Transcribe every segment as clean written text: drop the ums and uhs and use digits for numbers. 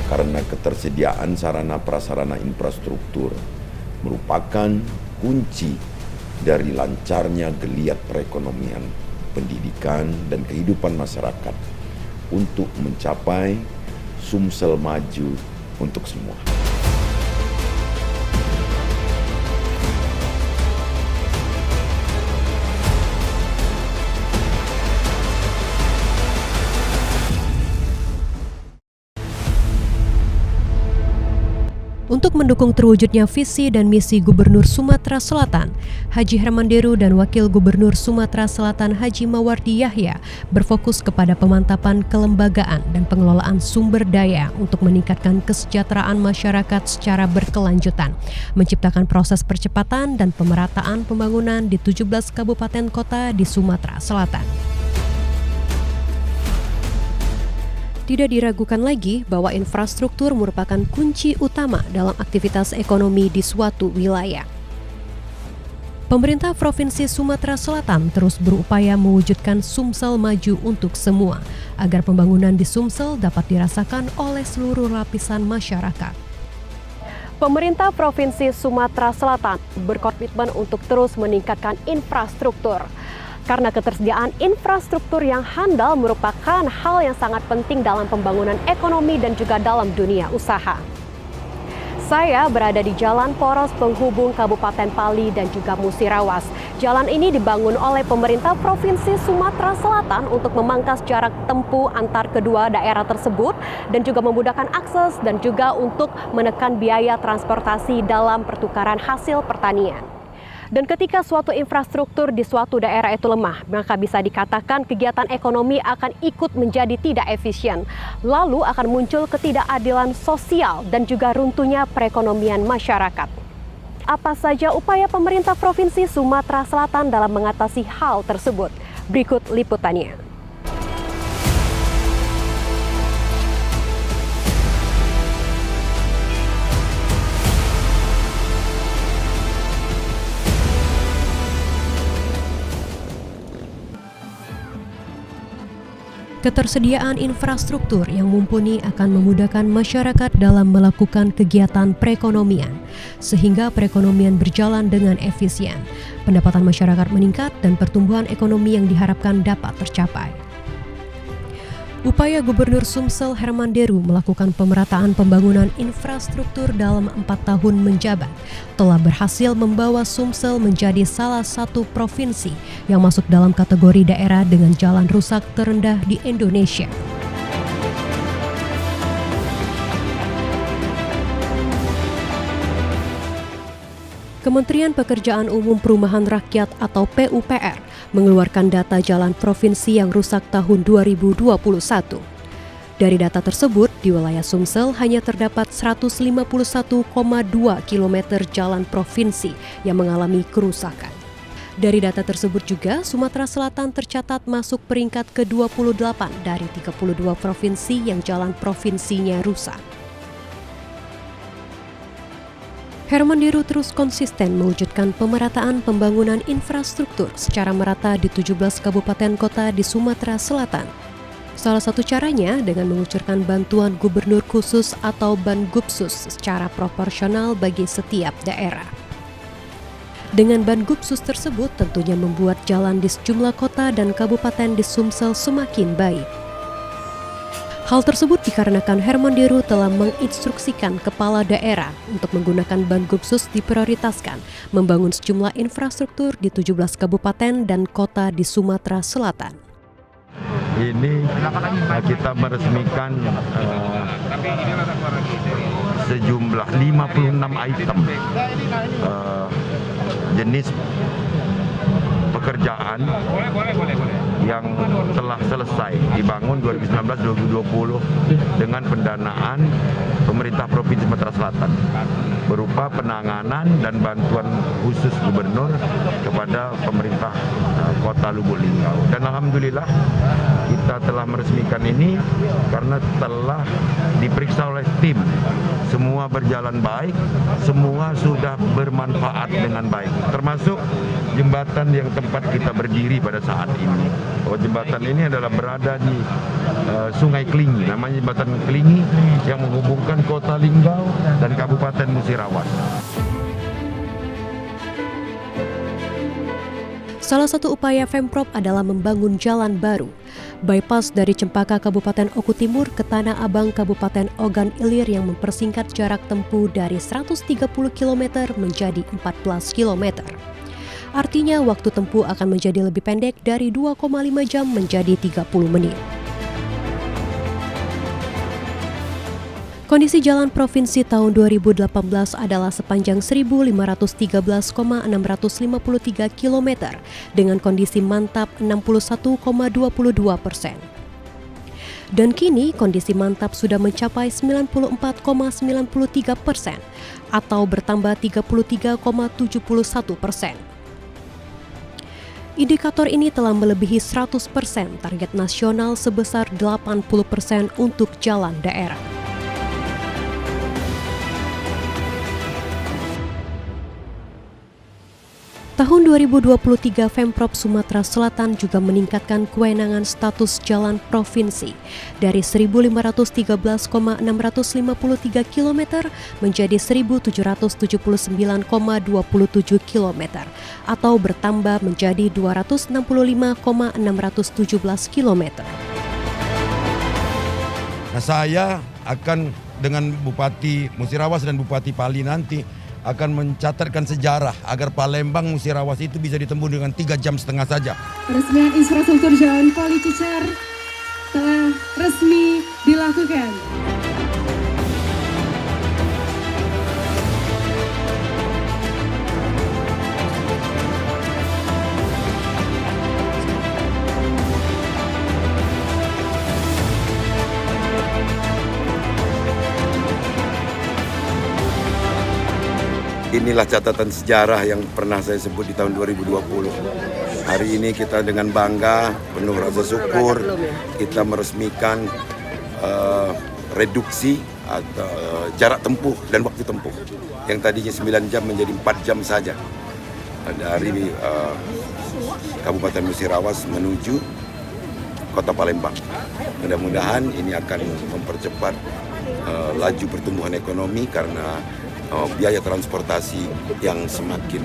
karena ketersediaan sarana prasarana infrastruktur merupakan kunci dari lancarnya geliat perekonomian, pendidikan, dan kehidupan masyarakat untuk mencapai Sumsel maju untuk semua. Untuk mendukung terwujudnya visi dan misi Gubernur Sumatera Selatan, Haji Hermanderu dan Wakil Gubernur Sumatera Selatan Haji Mawardi Yahya berfokus kepada pemantapan kelembagaan dan pengelolaan sumber daya untuk meningkatkan kesejahteraan masyarakat secara berkelanjutan, menciptakan proses percepatan dan pemerataan pembangunan di 17 kabupaten kota di Sumatera Selatan. Tidak diragukan lagi bahwa infrastruktur merupakan kunci utama dalam aktivitas ekonomi di suatu wilayah. Pemerintah Provinsi Sumatera Selatan terus berupaya mewujudkan Sumsel maju untuk semua, agar pembangunan di Sumsel dapat dirasakan oleh seluruh lapisan masyarakat. Pemerintah Provinsi Sumatera Selatan berkomitmen untuk terus meningkatkan infrastruktur. Karena ketersediaan infrastruktur yang handal merupakan hal yang sangat penting dalam pembangunan ekonomi dan juga dalam dunia usaha. Saya berada di Jalan Poros Penghubung Kabupaten Pali dan juga Musirawas. Jalan ini dibangun oleh pemerintah Provinsi Sumatera Selatan untuk memangkas jarak tempuh antar kedua daerah tersebut dan juga memudahkan akses dan juga untuk menekan biaya transportasi dalam pertukaran hasil pertanian. Dan ketika suatu infrastruktur di suatu daerah itu lemah, maka bisa dikatakan kegiatan ekonomi akan ikut menjadi tidak efisien. Lalu akan muncul ketidakadilan sosial dan juga runtuhnya perekonomian masyarakat. Apa saja upaya pemerintah Provinsi Sumatera Selatan dalam mengatasi hal tersebut? Berikut liputannya. Ketersediaan infrastruktur yang mumpuni akan memudahkan masyarakat dalam melakukan kegiatan perekonomian, sehingga perekonomian berjalan dengan efisien, pendapatan masyarakat meningkat, dan pertumbuhan ekonomi yang diharapkan dapat tercapai. Upaya Gubernur Sumsel Hermanderu melakukan pemerataan pembangunan infrastruktur dalam 4 tahun menjabat telah berhasil membawa Sumsel menjadi salah satu provinsi yang masuk dalam kategori daerah dengan jalan rusak terendah di Indonesia. Kementerian Pekerjaan Umum Perumahan Rakyat atau PUPR mengeluarkan data jalan provinsi yang rusak tahun 2021. Dari data tersebut, di wilayah Sumsel hanya terdapat 151,2 km jalan provinsi yang mengalami kerusakan. Dari data tersebut juga, Sumatera Selatan tercatat masuk peringkat ke-28 dari 32 provinsi yang jalan provinsinya rusak. Hermanderu terus konsisten mewujudkan pemerataan pembangunan infrastruktur secara merata di 17 kabupaten kota di Sumatera Selatan. Salah satu caranya dengan mengucurkan bantuan gubernur khusus atau Bangupsus secara proporsional bagi setiap daerah. Dengan Bangupsus tersebut tentunya membuat jalan di sejumlah kota dan kabupaten di Sumsel semakin baik. Hal tersebut dikarenakan Hermanderu telah menginstruksikan kepala daerah untuk menggunakan Bangupsus diprioritaskan membangun sejumlah infrastruktur di 17 kabupaten dan kota di Sumatera Selatan. Ini kita meresmikan sejumlah 56 item jenis pekerjaan yang telah selesai dibangun 2019-2020 dengan pendanaan pemerintah Provinsi Sumatera Selatan berupa penanganan dan bantuan khusus gubernur kepada pemerintah Kota Lubuk Linggau. Dan alhamdulillah kita telah meresmikan ini karena telah diperiksa oleh oleh tim. Semua berjalan baik, semua sudah bermanfaat dengan baik. Termasuk jembatan yang tempat kita berdiri pada saat ini. Jembatan ini adalah berada di Sungai Klingi, namanya Jembatan Klingi yang menghubungkan Kota Linggau dan Kabupaten Musirawas. Salah satu upaya Pemprov adalah membangun jalan baru, bypass dari Cempaka Kabupaten Oku Timur ke Tanah Abang Kabupaten Ogan Ilir yang mempersingkat jarak tempuh dari 130 km menjadi 14 km. Artinya waktu tempuh akan menjadi lebih pendek dari 2,5 jam menjadi 30 menit. Kondisi jalan provinsi tahun 2018 adalah sepanjang 1.513,653 km dengan kondisi mantap 61,22%. Dan kini kondisi mantap sudah mencapai 94,93% atau bertambah 33,71%. Indikator ini telah melebihi 100% target nasional sebesar 80% untuk jalan daerah. Tahun 2023, Pemprov Sumatera Selatan juga meningkatkan kewenangan status jalan provinsi dari 1.513,653 km menjadi 1.779,27 km atau bertambah menjadi 265,617 km. Nah, saya akan dengan Bupati Musirawas dan Bupati Pali nanti akan mencatatkan sejarah agar Palembang Musirawas itu bisa ditempuh dengan 3,5 jam saja. Peresmian infrastruktur jalan Pali Cicar telah resmi dilakukan. Inilah catatan sejarah yang pernah saya sebut di tahun 2020. Hari ini kita dengan bangga, penuh rasa syukur, kita meresmikan reduksi atau jarak tempuh dan waktu tempuh yang tadinya 9 jam menjadi 4 jam saja dari Kabupaten Musirawas menuju Kota Palembang. Mudah-mudahan ini akan mempercepat laju pertumbuhan ekonomi karena biaya transportasi yang semakin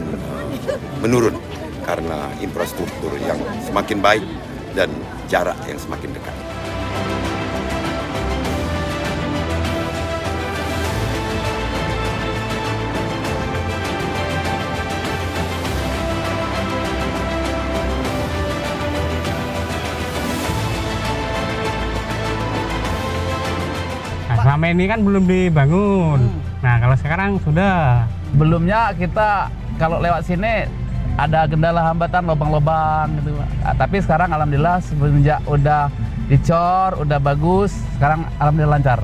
menurun karena infrastruktur yang semakin baik dan jarak yang semakin dekat. Nah, selama ini kan belum dibangun. Nah, kalau sekarang sudah. Sebelumnya kita kalau lewat sini ada kendala hambatan lubang-lubang gitu, Pak. Nah, tapi sekarang alhamdulillah semenjak udah dicor, udah bagus, sekarang alhamdulillah lancar.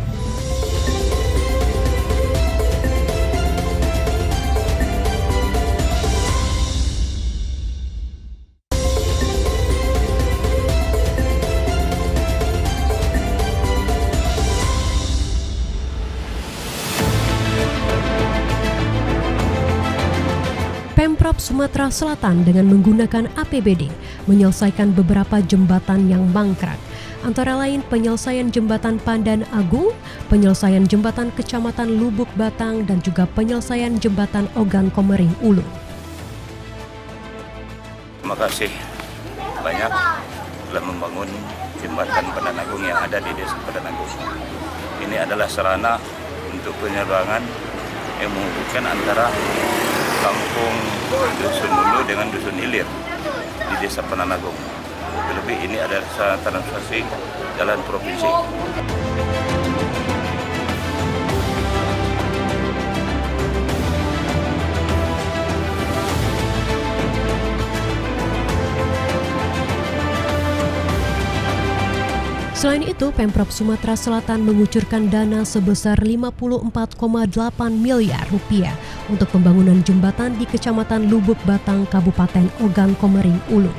Pemprov Sumatera Selatan dengan menggunakan APBD menyelesaikan beberapa jembatan yang mangkrak, antara lain penyelesaian jembatan Pandan Agung, penyelesaian jembatan Kecamatan Lubuk Batang, dan juga penyelesaian jembatan Ogan Komering Ulu. Terima kasih banyak telah membangun jembatan Pandan Agung yang ada di Desa Pandan Agung. Ini adalah sarana untuk penyeberangan yang menghubungkan antara kampung Dusun Ulu dengan Dusun Ilir di Desa Pandan Agung. Lebih ini adalah sarana transportasi jalan provinsi. Selain itu, Pemprov Sumatera Selatan mengucurkan dana sebesar 54,8 miliar rupiah untuk pembangunan jembatan di Kecamatan Lubuk Batang, Kabupaten Ogan Komering Ulu.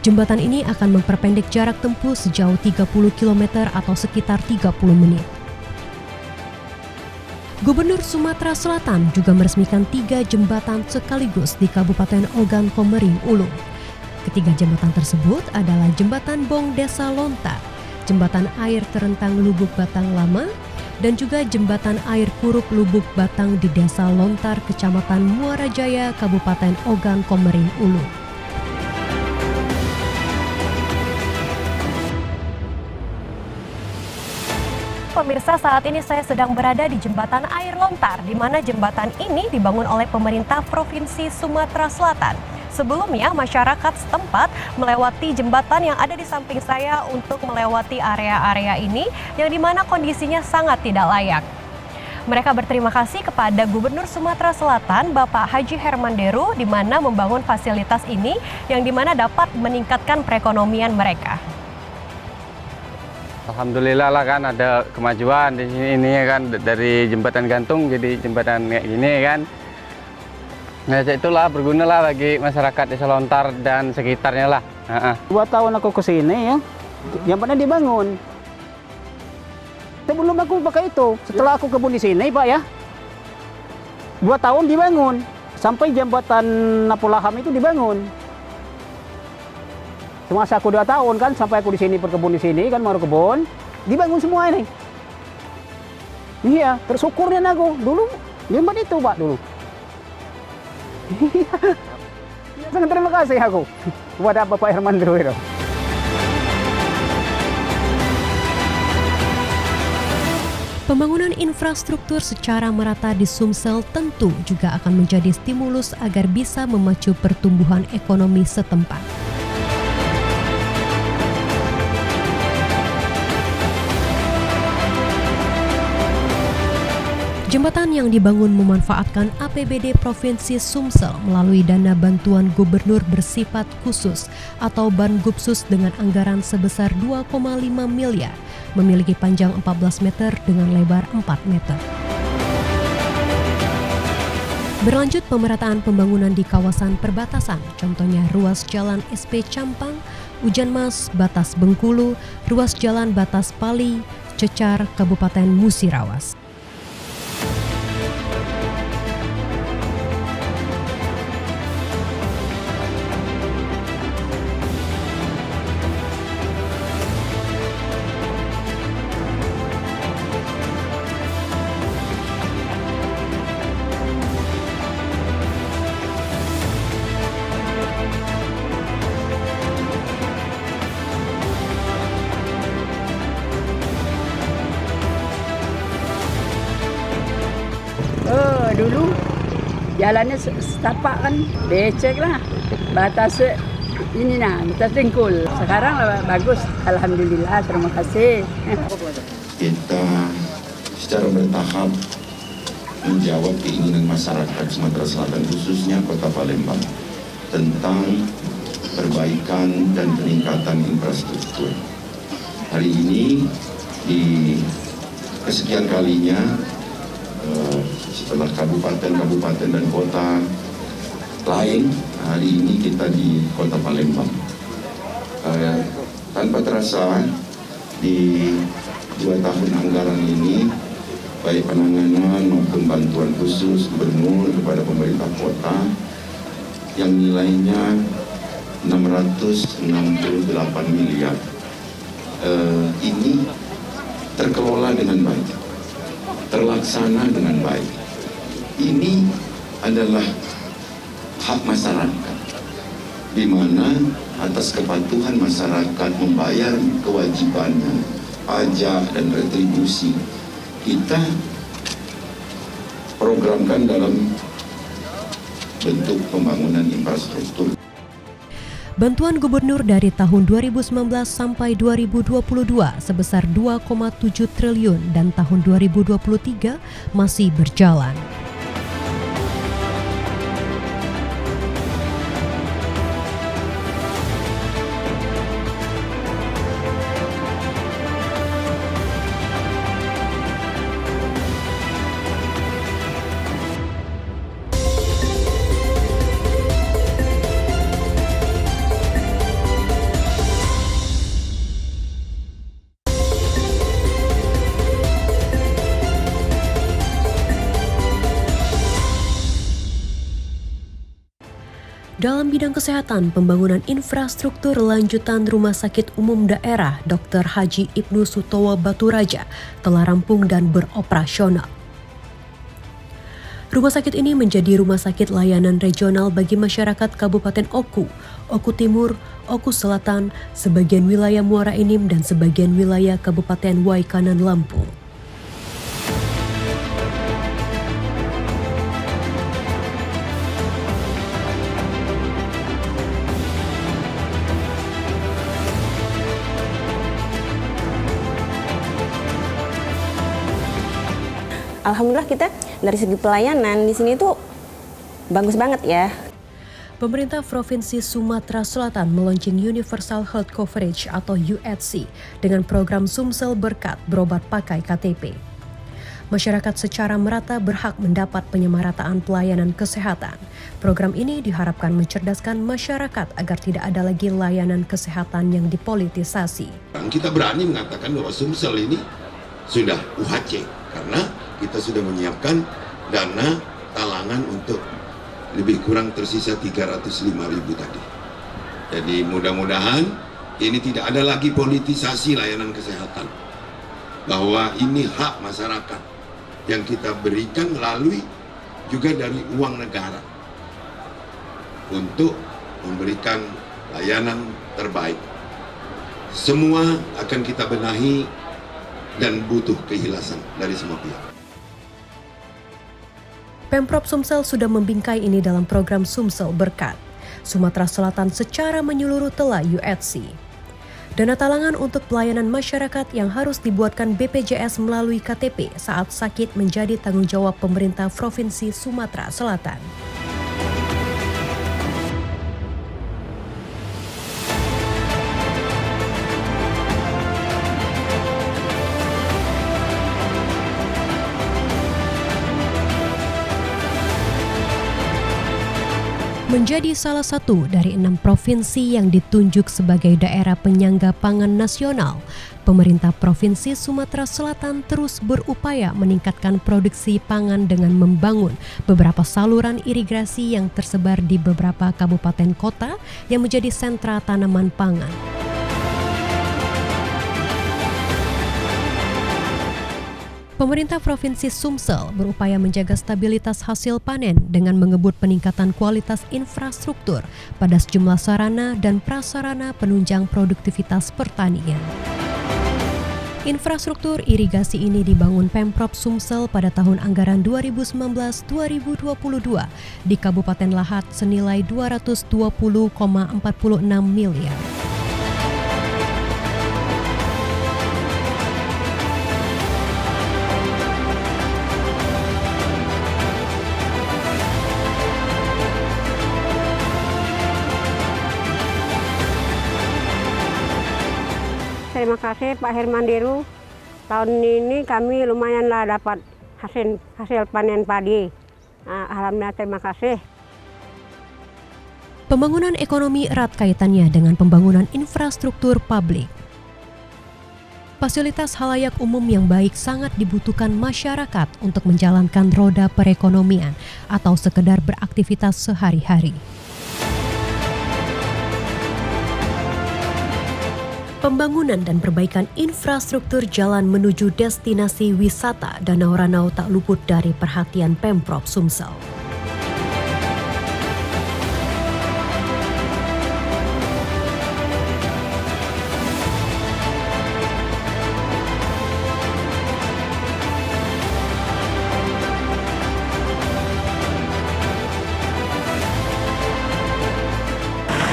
Jembatan ini akan memperpendek jarak tempuh sejauh 30 km atau sekitar 30 menit. Gubernur Sumatera Selatan juga meresmikan 3 jembatan sekaligus di Kabupaten Ogan Komering Ulu. Ketiga jembatan tersebut adalah Jembatan Bong Desa Lontar, Jembatan Air Terentang Lubuk Batang Lama, dan juga Jembatan Air Kurup Lubuk Batang di Desa Lontar, Kecamatan Muara Jaya, Kabupaten Ogan Komering Ulu. Pemirsa, saat ini saya sedang berada di Jembatan Air Lontar, di mana jembatan ini dibangun oleh pemerintah Provinsi Sumatera Selatan. Sebelumnya, masyarakat setempat melewati jembatan yang ada di samping saya untuk melewati area-area ini, yang dimana kondisinya sangat tidak layak. Mereka berterima kasih kepada Gubernur Sumatera Selatan, Bapak Haji Herman Deru, di mana membangun fasilitas ini, yang dimana dapat meningkatkan perekonomian mereka. Alhamdulillah lah kan ada kemajuan di sini ini kan, dari jembatan gantung jadi jembatan kayak gini kan. Nah itulah berguna lah bagi masyarakat Desa Lontar dan sekitarnya lah. 2 tahun aku ke sini ya, jembatan dibangun. Sebelum aku pakai itu, setelah aku kebun di sini Pak ya, 2 tahun dibangun sampai jembatan Napulaham itu dibangun. Semasa aku 2 tahun kan, sampai aku di sini berkebun di sini kan, mau kebun, dibangun semua ini. Iya, bersyukurnya aku dulu jembatan itu Pak dulu. Sangat terima kasih aku kepada Bapak Herman Deru itu. Pembangunan infrastruktur secara merata di Sumsel tentu juga akan menjadi stimulus agar bisa memacu pertumbuhan ekonomi setempat. Jembatan yang dibangun memanfaatkan APBD Provinsi Sumsel melalui dana bantuan gubernur bersifat khusus atau Bangupsus dengan anggaran sebesar 2,5 miliar, memiliki panjang 14 meter dengan lebar 4 meter. Berlanjut pemerataan pembangunan di kawasan perbatasan, contohnya ruas jalan SP Campang, Ujanmas, Batas Bengkulu, ruas jalan Batas Pali, Cecar, Kabupaten Musirawas. Dulu jalannya setapak kan, becek lah, batas ini nah, batas dengkul. Sekarang bagus, alhamdulillah, terima kasih. Kita secara bertahap menjawab keinginan masyarakat Sumatera Selatan, khususnya Kota Palembang, tentang perbaikan dan peningkatan infrastruktur. Hari ini di kesekian kalinya setelah kabupaten dan kota lain, hari ini kita di Kota Palembang. Tanpa terasa di 2 tahun anggaran ini, baik penanganan maupun bantuan khusus gubernur kepada pemerintah kota yang nilainya 668 miliar ini terkelola dengan baik, terlaksana dengan baik. Ini adalah hak masyarakat, di mana atas kepatuhan masyarakat membayar kewajibannya, pajak dan retribusi, kita programkan dalam bentuk pembangunan infrastruktur. Bantuan gubernur dari tahun 2019 sampai 2022 sebesar 2,7 triliun dan tahun 2023 masih berjalan. Dalam bidang kesehatan, pembangunan infrastruktur lanjutan Rumah Sakit Umum Daerah Dr. Haji Ibnu Sutowo Baturaja telah rampung dan beroperasional. Rumah sakit ini menjadi rumah sakit layanan regional bagi masyarakat Kabupaten Oku, Oku Timur, Oku Selatan, sebagian wilayah Muara Enim, dan sebagian wilayah Kabupaten Waikanan Lampung. Alhamdulillah kita dari segi pelayanan di sini tuh bagus banget ya. Pemerintah Provinsi Sumatera Selatan meluncing Universal Health Coverage atau UHC dengan program Sumsel Berkat berobat pakai KTP. Masyarakat secara merata berhak mendapat penyemarataan pelayanan kesehatan. Program ini diharapkan mencerdaskan masyarakat agar tidak ada lagi layanan kesehatan yang dipolitisasi. Kita berani mengatakan bahwa Sumsel ini sudah UHC karena kita sudah menyiapkan dana talangan untuk lebih kurang tersisa 305.000 tadi. Jadi mudah-mudahan ini tidak ada lagi politisasi layanan kesehatan. Bahwa ini hak masyarakat yang kita berikan melalui juga dari uang negara untuk memberikan layanan terbaik. Semua akan kita benahi dan butuh keikhlasan dari semua pihak. Pemprov Sumsel sudah membingkai ini dalam program Sumsel Berkat. Sumatera Selatan secara menyeluruh telah UHC. Dana talangan untuk pelayanan masyarakat yang harus dibuatkan BPJS melalui KTP saat sakit menjadi tanggung jawab pemerintah Provinsi Sumatera Selatan. Menjadi salah satu dari 6 provinsi yang ditunjuk sebagai daerah penyangga pangan nasional, pemerintah Provinsi Sumatera Selatan terus berupaya meningkatkan produksi pangan dengan membangun beberapa saluran irigasi yang tersebar di beberapa kabupaten kota yang menjadi sentra tanaman pangan. Pemerintah Provinsi Sumsel berupaya menjaga stabilitas hasil panen dengan mengebut peningkatan kualitas infrastruktur pada sejumlah sarana dan prasarana penunjang produktivitas pertanian. Infrastruktur irigasi ini dibangun Pemprov Sumsel pada tahun anggaran 2019-2022 di Kabupaten Lahat senilai 220,46 miliar. Terima kasih Pak Hermandiru. Tahun ini kami lumayanlah dapat hasil panen padi. Alhamdulillah, terima kasih. Pembangunan ekonomi erat kaitannya dengan pembangunan infrastruktur publik. Fasilitas halayak umum yang baik sangat dibutuhkan masyarakat untuk menjalankan roda perekonomian atau sekedar beraktivitas sehari-hari. Pembangunan dan perbaikan infrastruktur jalan menuju destinasi wisata Danau Ranau tak luput dari perhatian Pemprov Sumsel.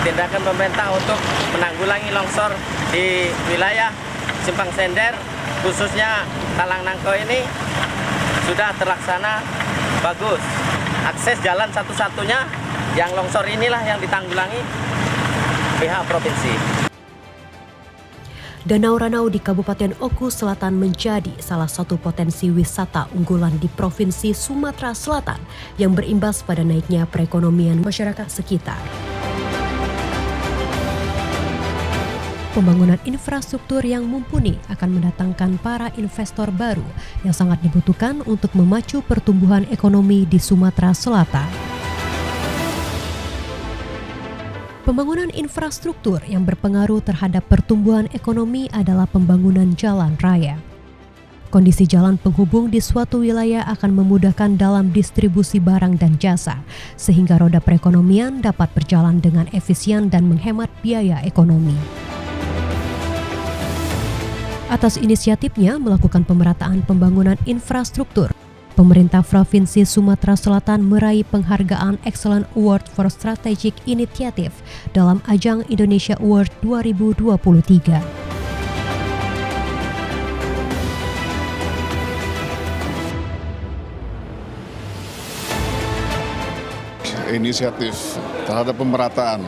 Tindakan pemerintah untuk menanggulangi longsor di wilayah Simpang Sender, khususnya Talang Nangko ini sudah terlaksana bagus. Akses jalan satu-satunya yang longsor inilah yang ditanggulangi pihak provinsi. Danau Ranau di Kabupaten Oku Selatan menjadi salah satu potensi wisata unggulan di Provinsi Sumatera Selatan yang berimbas pada naiknya perekonomian masyarakat sekitar. Pembangunan infrastruktur yang mumpuni akan mendatangkan para investor baru yang sangat dibutuhkan untuk memacu pertumbuhan ekonomi di Sumatera Selatan. Pembangunan infrastruktur yang berpengaruh terhadap pertumbuhan ekonomi adalah pembangunan jalan raya. Kondisi jalan penghubung di suatu wilayah akan memudahkan dalam distribusi barang dan jasa, sehingga roda perekonomian dapat berjalan dengan efisien dan menghemat biaya ekonomi. Atas inisiatifnya melakukan pemerataan pembangunan infrastruktur, pemerintah Provinsi Sumatera Selatan meraih penghargaan Excellent Award for Strategic Initiative dalam ajang Indonesia Award 2023. Inisiatif terhadap pemerataan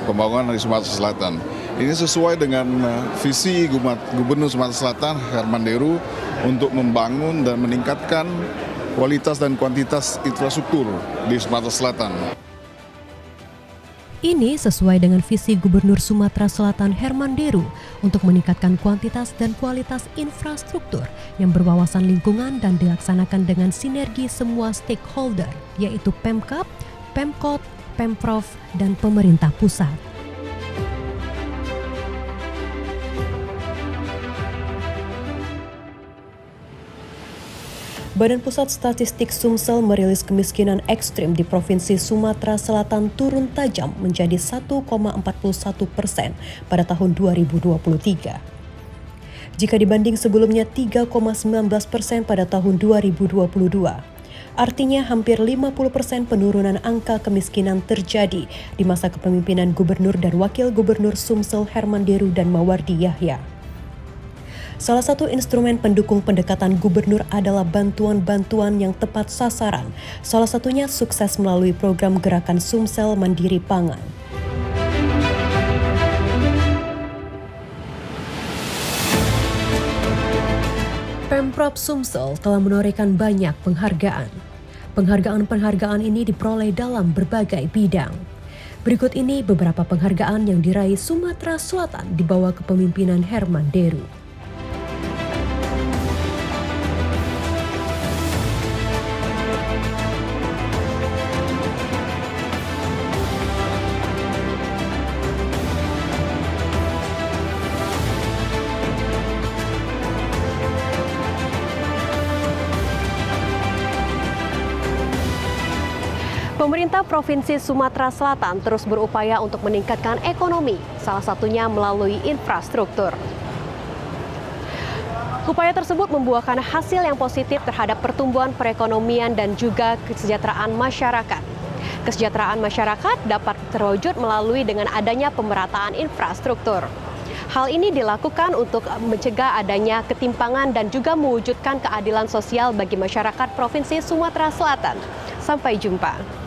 pembangunan di Sumatera Selatan. Ini sesuai dengan visi Gubernur Sumatera Selatan Herman Deru untuk membangun dan meningkatkan kualitas dan kuantitas infrastruktur di Sumatera Selatan. Ini sesuai dengan visi Gubernur Sumatera Selatan Herman Deru untuk meningkatkan kuantitas dan kualitas infrastruktur yang berwawasan lingkungan dan dilaksanakan dengan sinergi semua stakeholder, yaitu Pemkab, Pemkot, Pemprov, dan pemerintah pusat. Badan Pusat Statistik Sumsel merilis kemiskinan ekstrim di Provinsi Sumatera Selatan turun tajam menjadi 1,41% pada tahun 2023. Jika dibanding sebelumnya 3,19% pada tahun 2022. Artinya hampir 50% penurunan angka kemiskinan terjadi di masa kepemimpinan Gubernur dan Wakil Gubernur Sumsel Herman Deru dan Mawardi Yahya. Salah satu instrumen pendukung pendekatan gubernur adalah bantuan-bantuan yang tepat sasaran, salah satunya sukses melalui program Gerakan Sumsel Mandiri Pangan. Pemprov Sumsel telah menorehkan banyak penghargaan. Penghargaan-penghargaan ini diperoleh dalam berbagai bidang. Berikut ini beberapa penghargaan yang diraih Sumatera Selatan di bawah kepemimpinan Herman Deru. Pemerintah Provinsi Sumatera Selatan terus berupaya untuk meningkatkan ekonomi, salah satunya melalui infrastruktur. Upaya tersebut membuahkan hasil yang positif terhadap pertumbuhan perekonomian dan juga kesejahteraan masyarakat. Kesejahteraan masyarakat dapat terwujud melalui dengan adanya pemerataan infrastruktur. Hal ini dilakukan untuk mencegah adanya ketimpangan dan juga mewujudkan keadilan sosial bagi masyarakat Provinsi Sumatera Selatan. Sampai jumpa.